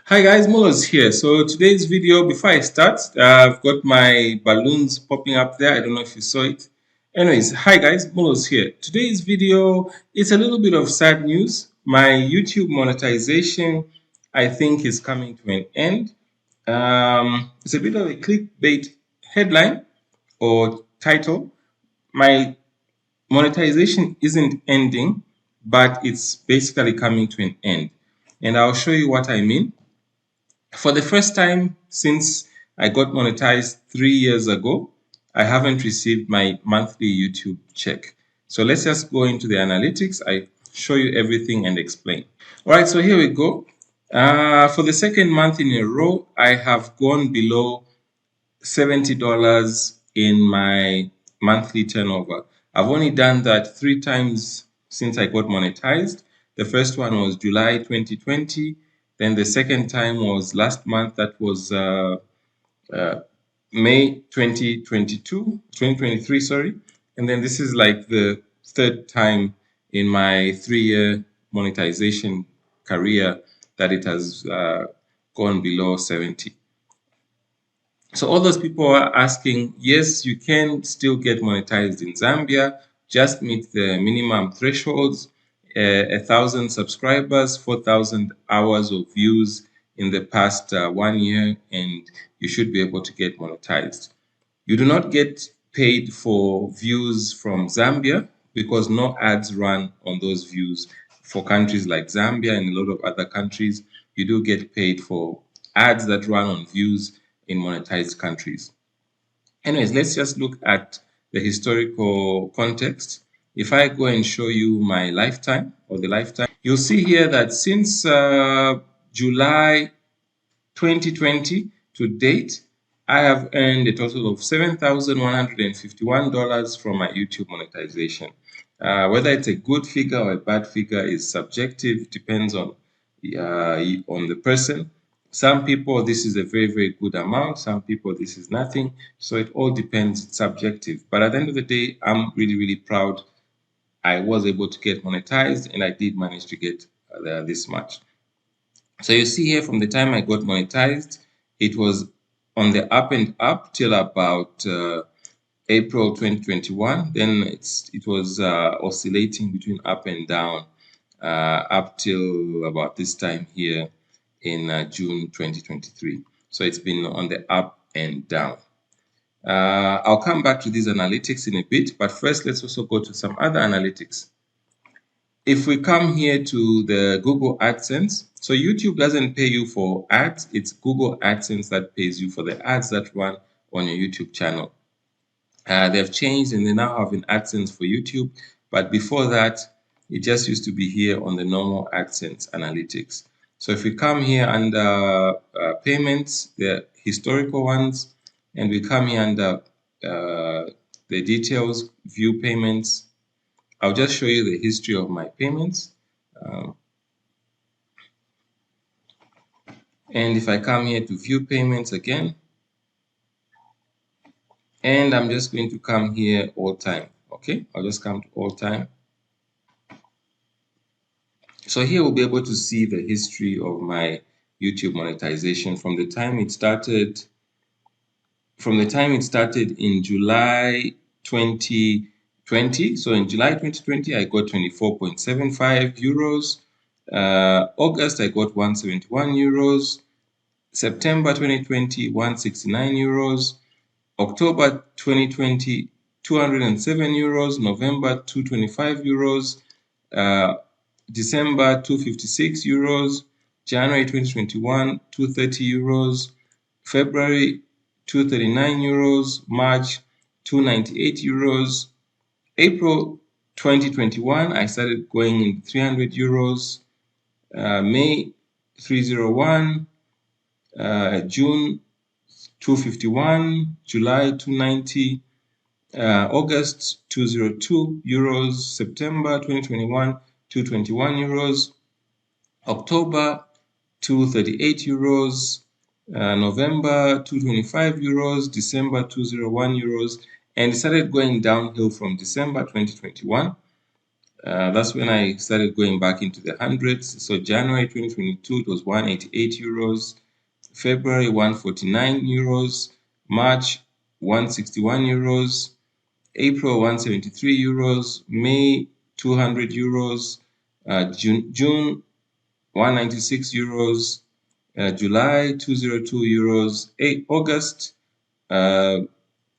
Hi guys, Mulos here. So today's video, before I start, I've got my balloons popping up there. I don't know if you saw it. Anyways, hi guys, Mulos here. Today's video is a little bit of sad news. My YouTube monetization, I think, is coming to an end. It's a bit of a clickbait headline or title. My monetization isn't ending, but it's basically coming to an end. And I'll show you what I mean. For the first time since I got monetized 3 years ago, I haven't received my monthly YouTube check. So let's just go into the analytics. I show you everything and explain. All right, so here we go. For the second month in a row, I have gone below $70 in my monthly turnover. I've only done that 3 times since I got monetized. The first one was July 2020. Then the second time was last month. That was May 2023, sorry. And then this is like the third time in my 3-year monetization career that it has gone below 70. So all those people are asking, yes, you can still get monetized in Zambia, just meet the minimum thresholds, 1,000 subscribers, 4,000 hours of views in the past 1 year, and you should be able to get monetized. You do not get paid for views from Zambia because no ads run on those views. For countries like Zambia and a lot of other countries, you do get paid for ads that run on views in monetized countries. Anyways, let's just look at the historical context. If I go and show you my lifetime or the lifetime, you'll see here that since July 2020 to date, I have earned a total of $7,151 from my YouTube monetization. Whether it's a good figure or a bad figure is subjective, depends on the person. Some people, this is a very, very good amount. Some people, this is nothing. So it all depends, it's subjective. But at the end of the day, I'm really, really proud. I was able to get monetized and I did manage to get this much. So you see here from the time I got monetized, it was on the up and up till about April 2021. Then it was oscillating between up and down up till about this time here in June 2023. So it's been on the up and down. I'll come back to these analytics in a bit, but first let's also go to some other analytics. If we come here to the Google AdSense, so YouTube doesn't pay you for ads, it's Google AdSense that pays you for the ads that run on your YouTube channel. They've changed and they now have an AdSense for YouTube, but before that, it just used to be here on the normal AdSense analytics. So if we come here under payments, the historical ones, and we come here under the details, view payments, I'll just show you the history of my payments. And if I come here to view payments again, and I'm just going to come here all time. Okay, I'll just come to all time. So here we'll be able to see the history of my YouTube monetization from the time it started. From the time it started in July 2020. So in July 2020, I got 24.75 euros. August, I got 171 euros. September 2020, 169 euros. October 2020, 207 euros. November, 225 euros. December, 256 euros. January 2021, 230 euros. February, 239 euros. March, 298 euros. April 2021, I started going in 300 euros. May, 301. June, 251. July, 290. August, 202 euros. September 2021, 221 euros. October, 238 euros. November, 225 euros. December, 201 euros. And it started going downhill from December 2021. That's when I started going back into the hundreds. So January 2022, it was 188 euros. February 149 euros. March 161 euros. April 173 euros. May 200 euros. June 196 euros. July 202 euros. August. Uh,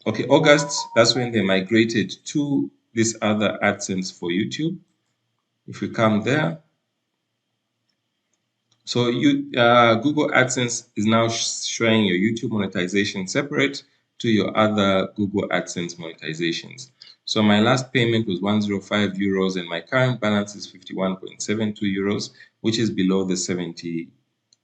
okay, August. That's when they migrated to this other AdSense for YouTube. If we come there, so Google AdSense is now showing your YouTube monetization separate to your other Google AdSense monetizations. So my last payment was 105 euros and my current balance is 51.72 euros, which is below the 70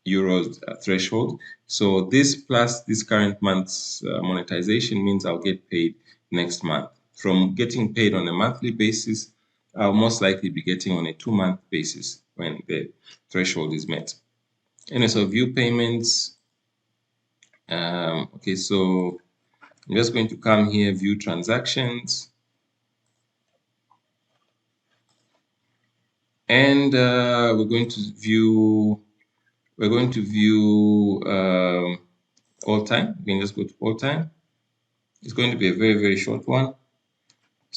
euros threshold. So this plus this current month's monetization means I'll get paid next month. From getting paid on a monthly basis, I'll most likely be getting on a 2-month basis when the threshold is met. And so view payments. Okay, so I'm just going to come here, view transactions. And we're going to view all time. We can just go to all time. It's going to be a very, very short one.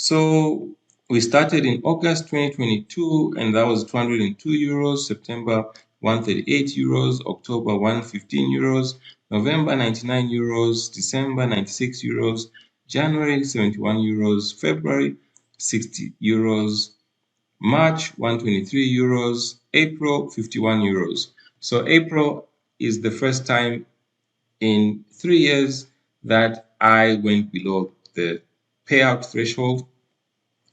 So we started in August 2022, and that was 202 euros. September 138 euros. October 115 euros. November 99 euros. December 96 euros. January 71 euros. February 60 euros. March 123 euros. April 51 euros. So April is the first time in 3 years that I went below the payout threshold,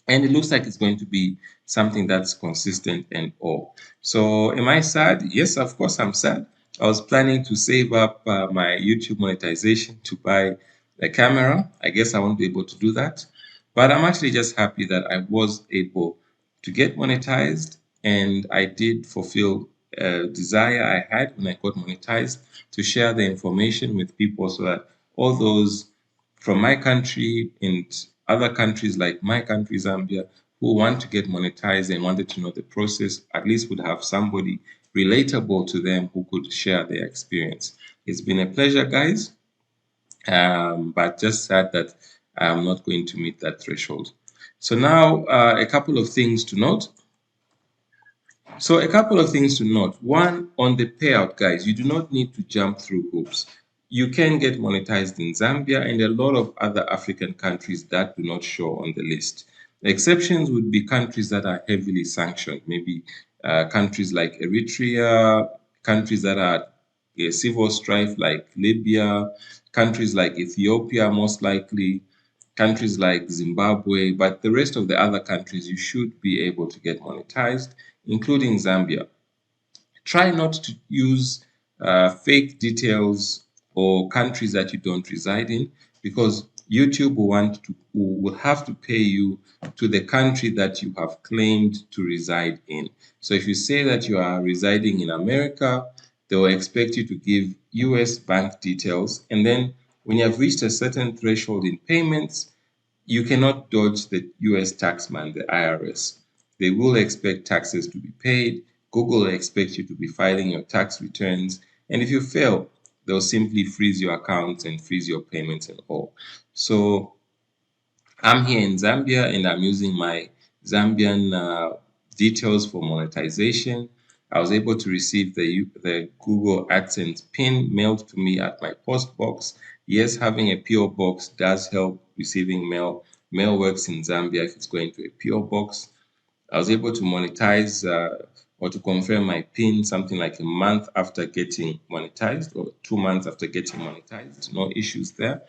and it looks like it's going to be something that's consistent and all. So am I sad? Yes, of course I'm sad. I was planning to save up my YouTube monetization to buy a camera. I guess I won't be able to do that, but I'm actually just happy that I was able to get monetized, and I did fulfill a desire I had when I got monetized to share the information with people so that all those from my country and other countries like my country, Zambia, who want to get monetized and wanted to know the process, at least would have somebody relatable to them who could share their experience. It's been a pleasure, guys, but just sad that I'm not going to meet that threshold. So now a couple of things to note. So a couple of things to note. One, on the payout, guys, you do not need to jump through hoops. You can get monetized in Zambia and a lot of other African countries that do not show on the list. The exceptions would be countries that are heavily sanctioned, maybe countries like Eritrea, countries that are a civil strife like Libya, countries like Ethiopia, most likely, countries like Zimbabwe, but the rest of the other countries you should be able to get monetized, including Zambia. Try not to use fake details or countries that you don't reside in, because YouTube will have to pay you to the country that you have claimed to reside in. So if you say that you are residing in America, they will expect you to give US bank details, and then when you have reached a certain threshold in payments, you cannot dodge the US taxman, the IRS. They will expect taxes to be paid. Google will expect you to be filing your tax returns. And if you fail, they'll simply freeze your accounts and freeze your payments and all. So I'm here in Zambia and I'm using my Zambian details for monetization. I was able to receive the Google AdSense pin mailed to me at my post box. Yes, having a PO box does help receiving mail. Mail works in Zambia if it's going to a PO box. I was able to monetize or to confirm my PIN something like a month after getting monetized, or 2 months after getting monetized. No issues there.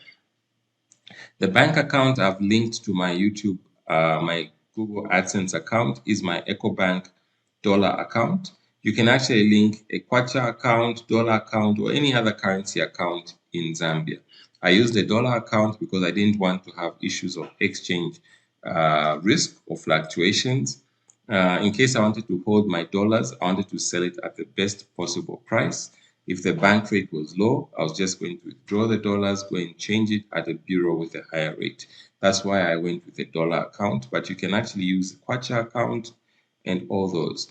The bank account I've linked to my YouTube, my Google AdSense account is my EcoBank dollar account. You can actually link a Kwacha account, dollar account, or any other currency account in Zambia. I used the dollar account because I didn't want to have issues of exchange risk or fluctuations. In case I wanted to hold my dollars, I wanted to sell it at the best possible price. If the bank rate was low, I was just going to withdraw the dollars, go and change it at a bureau with a higher rate. That's why I went with a dollar account, but you can actually use the Kwacha account and all those.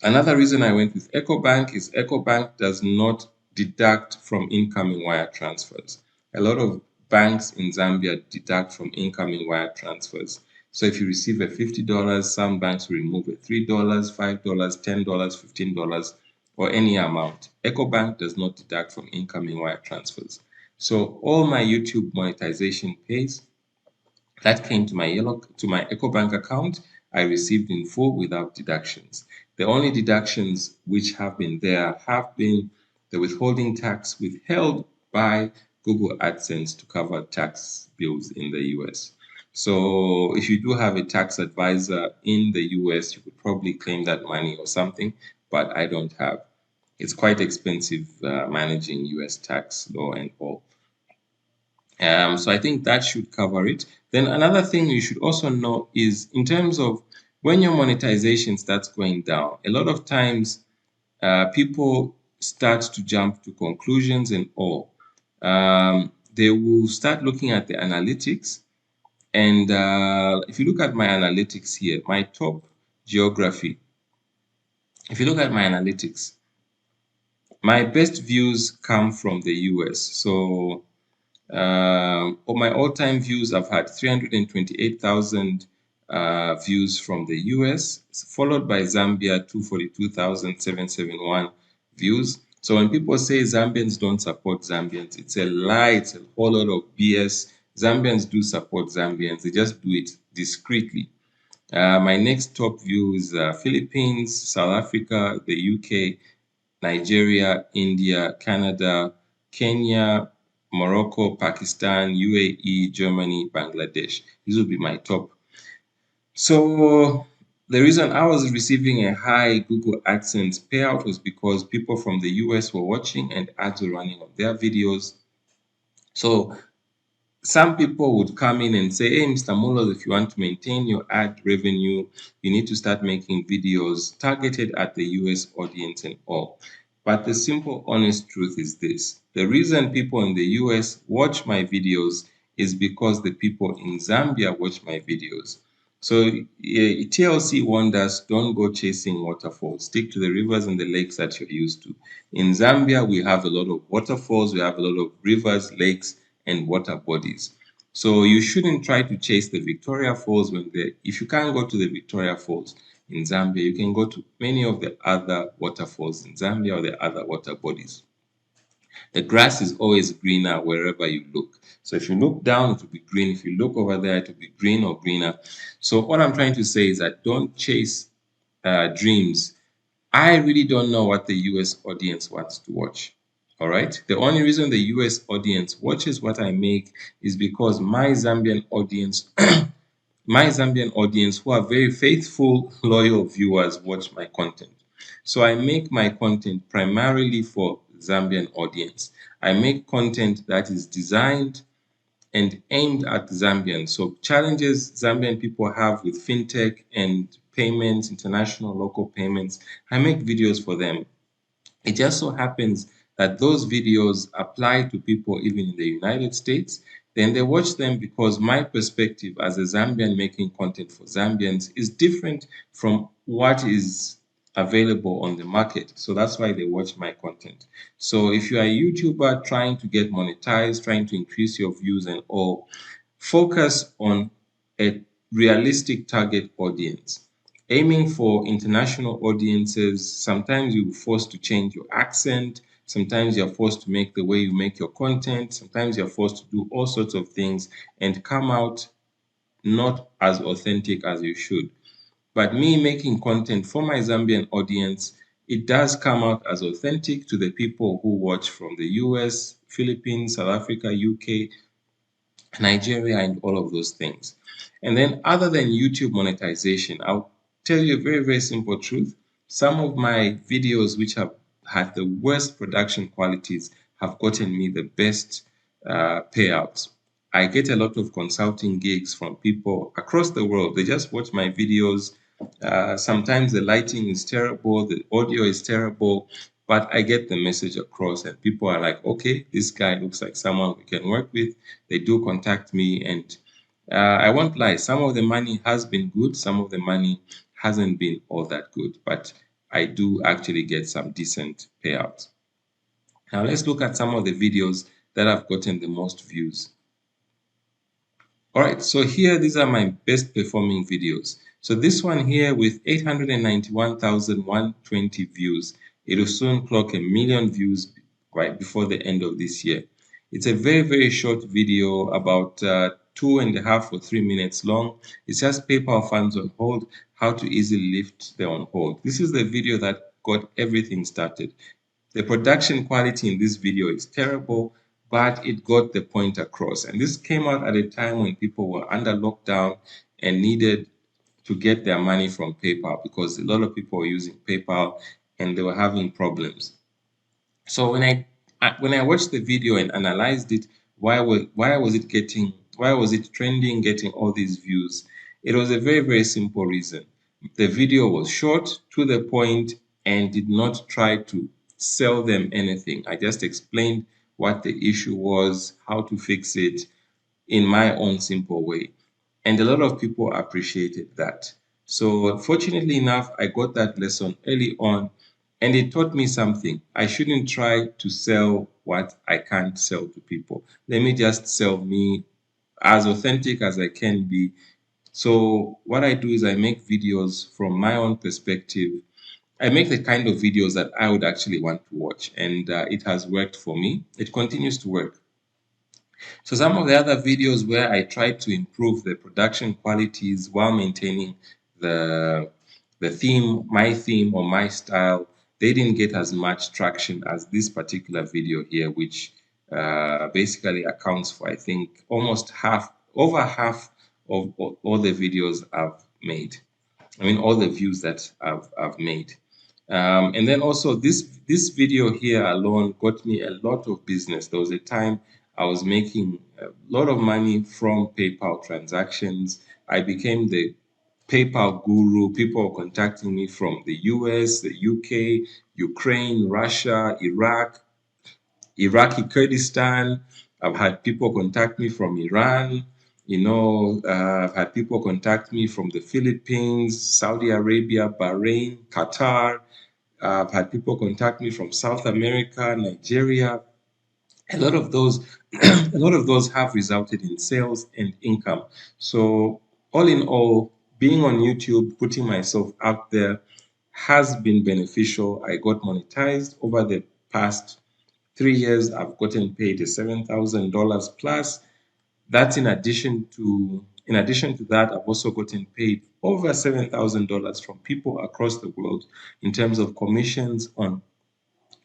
Another reason I went with EcoBank is EcoBank does not deduct from incoming wire transfers. A lot of banks in Zambia deduct from incoming wire transfers. So if you receive a $50, some banks will remove a $3, $5, $10, $15, or any amount. EcoBank does not deduct from incoming wire transfers. So all my YouTube monetization pays that came to my EcoBank account, I received in full without deductions. The only deductions which have been there have been the withholding tax withheld by Google AdSense to cover tax bills in the US. So if you do have a tax advisor in the US, you could probably claim that money or something, but I don't have. It's quite expensive managing US tax law and all. So I think that should cover it. Then another thing you should also know is in terms of when your monetization starts going down, a lot of times people start to jump to conclusions and all. They will start looking at the analytics. And if you look at my analytics here, my top geography, if you look at my analytics, my best views come from the US. So of my all-time views, I've had 328,000 views from the US, followed by Zambia, 242,771 views. So when people say Zambians don't support Zambians, it's a lie. It's a whole lot of BS. Zambians do support Zambians. They just do it discreetly. My next top view is Philippines, South Africa, the UK, Nigeria, India, Canada, Kenya, Morocco, Pakistan, UAE, Germany, Bangladesh. These will be my top. So the reason I was receiving a high Google AdSense payout was because people from the US were watching and ads were running on their videos. So some people would come in and say, hey, Mr. Muller, if you want to maintain your ad revenue, you need to start making videos targeted at the US audience and all. But the simple, honest truth is this. The reason people in the US watch my videos is because the people in Zambia watch my videos. So TLC wonders, don't go chasing waterfalls. Stick to the rivers and the lakes that you're used to. In Zambia, we have a lot of waterfalls, we have a lot of rivers, lakes, and water bodies. So you shouldn't try to chase the Victoria Falls if you can't go to the Victoria Falls in Zambia, you can go to many of the other waterfalls in Zambia or the other water bodies. The grass is always greener wherever you look. So if you look down, it will be green. If you look over there, it will be green or greener. So what I'm trying to say is that don't chase dreams. I really don't know what the US audience wants to watch. All right. The only reason the US audience watches what I make is because my Zambian audience, who are very faithful, loyal viewers, watch my content. So I make my content primarily for Zambian audience. I make content that is designed and aimed at Zambians. So challenges Zambian people have with fintech and payments, international local payments, I make videos for them. It just so happens that those videos apply to people even in the United States. Then they watch them because my perspective as a Zambian making content for Zambians is different from what is available on the market. So that's why they watch my content. So if you are a YouTuber trying to get monetized, trying to increase your views and all, focus on a realistic target audience. Aiming for international audiences, sometimes you're forced to change your accent, sometimes you're forced to make the way you make your content, sometimes you're forced to do all sorts of things and come out not as authentic as you should. But me making content for my Zambian audience, it does come out as authentic to the people who watch from the US, Philippines, South Africa, UK, Nigeria, and all of those things. And then other than YouTube monetization, I'll tell you a very, very simple truth. Some of my videos which have had the worst production qualities have gotten me the best payouts. I get a lot of consulting gigs from people across the world. They just watch my videos. Sometimes the lighting is terrible, the audio is terrible, but I get the message across and people are like, okay, this guy looks like someone we can work with. They do contact me and I won't lie, some of the money has been good, some of the money hasn't been all that good, but I do actually get some decent payouts. Now let's look at some of the videos that have gotten the most views. All right, so here, these are my best performing videos. So this one here with 891,120 views, it will soon clock 1 million views right before the end of this year. It's a very, very short video, about 2.5 or 3 minutes long. It's just PayPal funds on hold, how to easily lift the on hold. This is the video that got everything started. The production quality in this video is terrible, but it got the point across. And this came out at a time when people were under lockdown and needed to get their money from PayPal, because a lot of people were using PayPal and they were having problems. So when I watched the video and analyzed it, why was it trending, getting all these views? It was a very, very simple reason. The video was short, to the point, and did not try to sell them anything. I just explained what the issue was, how to fix it in my own simple way. And a lot of people appreciated that. So fortunately enough, I got that lesson early on, and it taught me something. I shouldn't try to sell what I can't sell to people. Let me just sell me as authentic as I can be. So what I do is I make videos from my own perspective. I make the kind of videos that I would actually want to watch, and it has worked for me. It continues to work. So some of the other videos where I tried to improve the production qualities while maintaining the theme, my my style, they didn't get as much traction as this particular video here, which basically accounts for, I think, almost over half of all the videos I've made. I mean, all the views that I've made. And then also this video here alone got me a lot of business. There was a time I was making a lot of money from PayPal transactions. I became the PayPal guru. People were contacting me from the US, the UK, Ukraine, Russia, Iraqi Kurdistan. I've had people contact me from Iran. I've had people contact me from the Philippines, Saudi Arabia, Bahrain, Qatar. I've had people contact me from South America, Nigeria. A lot of those, a lot of those have resulted in sales and income. So all in all, being on YouTube, putting myself out there has been beneficial. I got monetized over the past 3 years. I've gotten paid $7,000 plus. That's in addition to that, I've also gotten paid over $7,000 from people across the world in terms of commissions on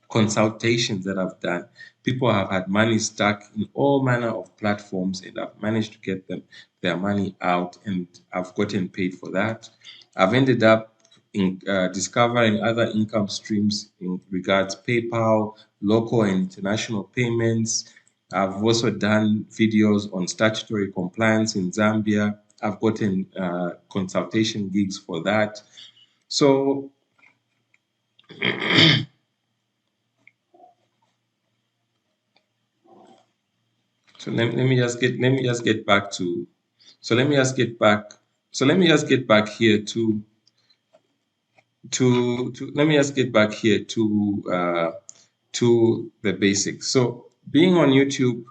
consultations that I've done. People have had money stuck in all manner of platforms, and I've managed to get them their money out, and I've gotten paid for that. I've ended up discovering other income streams in regards PayPal, local and international payments. I've also done videos on statutory compliance in Zambia. I've gotten consultation gigs for that. So let me just get back to so let me just get back so let me just get back here to let me just get back here to the basics. So being on YouTube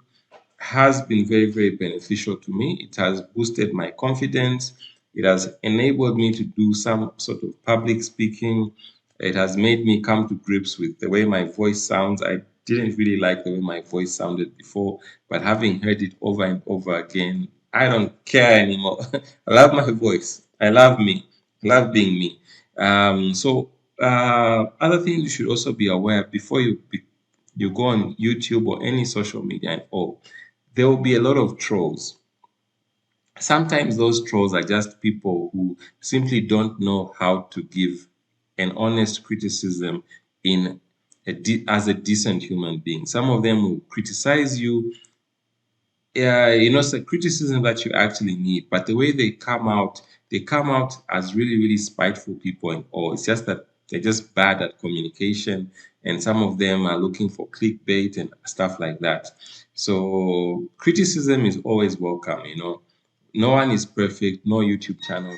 has been very, very beneficial to me. It has boosted my confidence. It has enabled me to do some sort of public speaking. It has made me come to grips with the way my voice sounds. I didn't really like the way my voice sounded before, but having heard it over and over again, I don't care anymore. I love my voice. I love me. I love being me. Other things you should also be aware before you go on YouTube or any social media and all, there will be a lot of trolls. Sometimes those trolls are just people who simply don't know how to give an honest criticism as a decent human being. Some of them will criticize you, it's a criticism that you actually need, but the way they come out as really, really spiteful people and all. It's just that they're just bad at communication, and some of them are looking for clickbait and stuff like that. So criticism is always welcome, no one is perfect, no YouTube channel.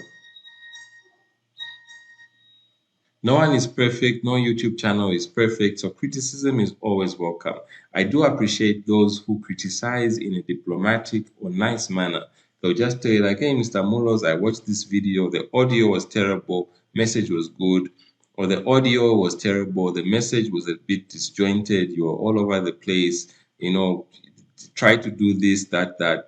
No one is perfect, no YouTube channel is perfect, so criticism is always welcome. I do appreciate those who criticize in a diplomatic or nice manner. They'll just tell you like, hey, Mr. Mulos, I watched this video, the audio was terrible, message was good, or the audio was terrible, the message was a bit disjointed, you're all over the place, you know, try to do this, that.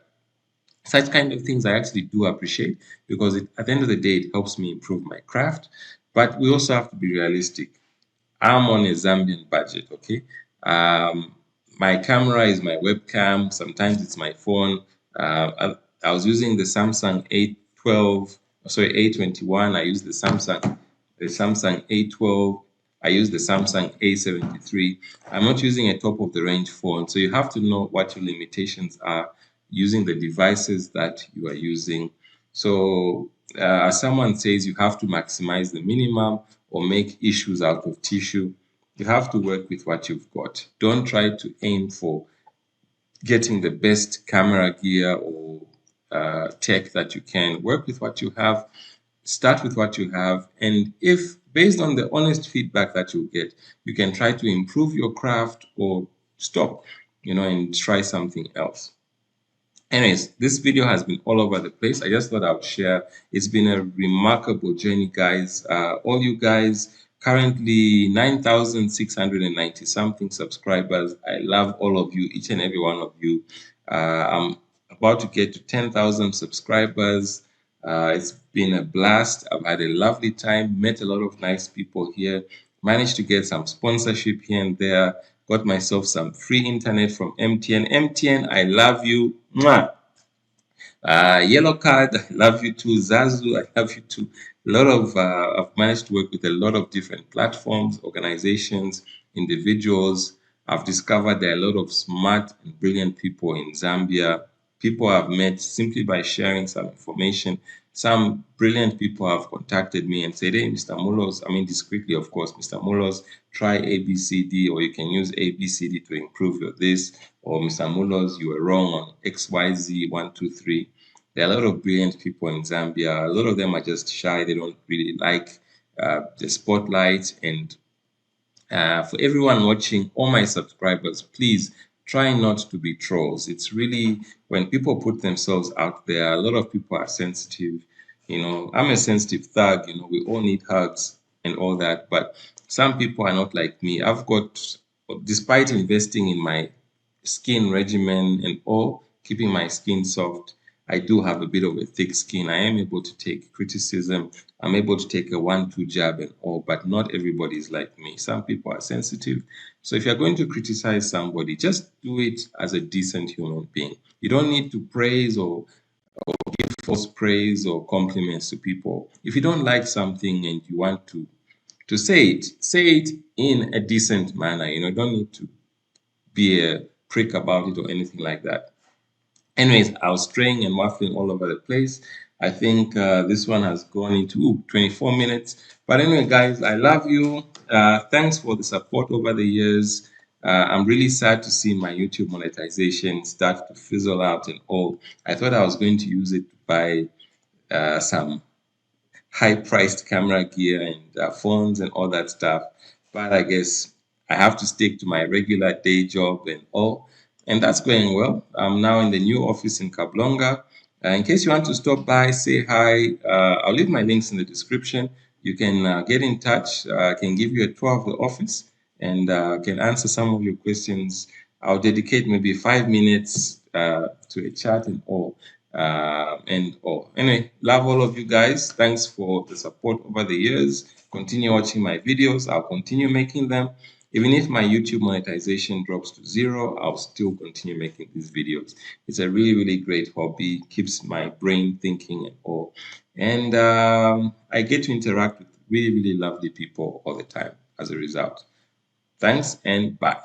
Such kind of things I actually do appreciate because at the end of the day, it helps me improve my craft. But we also have to be realistic. I'm on a Zambian budget, okay? Um, my camera is my webcam. Sometimes it's my phone. I was using the Samsung A21. I use the Samsung A12. I use the Samsung A73. I'm not using a top of the range phone. So you have to know what your limitations are using the devices that you are using. So as someone says, you have to maximize the minimum or make issues out of tissue. You have to work with what you've got. Don't try to aim for getting the best camera gear or tech that you can. Work with what you have. Start with what you have. And if based on the honest feedback that you get, you can try to improve your craft or stop, and try something else. Anyways, this video has been all over the place. I just thought I would share. It's been a remarkable journey, guys. All you guys, currently 9,690 something subscribers. I love all of you, each and every one of you. I'm about to get to 10,000 subscribers. It's been a blast. I've had a lovely time, met a lot of nice people here, managed to get some sponsorship here and there, got myself some free internet from MTN. MTN, I love you. Mwah. Yellow Card, I love you too. Zazu, I love you too. I've managed to work with a lot of different platforms, organizations, individuals. I've discovered there are a lot of smart and brilliant people in Zambia. People I've met simply by sharing some information. Some brilliant people have contacted me and said, hey, Mr. Mulos, I mean discreetly, of course, Mr. Mulos, try ABCD, or you can use ABCD to improve your this, or Mr. Mulos, you were wrong on XYZ 1, 2, 3. There are a lot of brilliant people in Zambia. A lot of them are just shy. They don't really like the spotlight. And for everyone watching, all my subscribers, please try not to be trolls. It's really when people put themselves out there, a lot of people are sensitive. I'm a sensitive thug, we all need hugs and all that. But some people are not like me. Despite investing in my skin regimen and all, keeping my skin soft, I do have a bit of a thick skin. I am able to take criticism. I'm able to take a 1-2 jab and all, but not everybody is like me. Some people are sensitive. So if you're going to criticize somebody, just do it as a decent human being. You don't need to praise or give false praise or compliments to people. If you don't like something and you want to say it in a decent manner. Don't need to be a prick about it or anything like that. Anyways, I was straying and waffling all over the place. I think this one has gone into 24 minutes. But anyway, guys, I love you. Thanks for the support over the years. I'm really sad to see my YouTube monetization start to fizzle out and all. I thought I was going to use it to buy some high-priced camera gear and phones and all that stuff. But I guess I have to stick to my regular day job and all. And that's going well. I'm now in the new office in Kablonga. In case you want to stop by, say hi. I'll leave my links in the description. You can get in touch. I can give you a tour of the office and can answer some of your questions. I'll dedicate maybe 5 minutes to a chat and all. Anyway, love all of you guys. Thanks for the support over the years. Continue watching my videos. I'll continue making them. Even if my YouTube monetization drops to 0, I'll still continue making these videos. It's a really, really great hobby. Keeps my brain thinking and all. And I get to interact with really, really lovely people all the time as a result. Thanks and bye.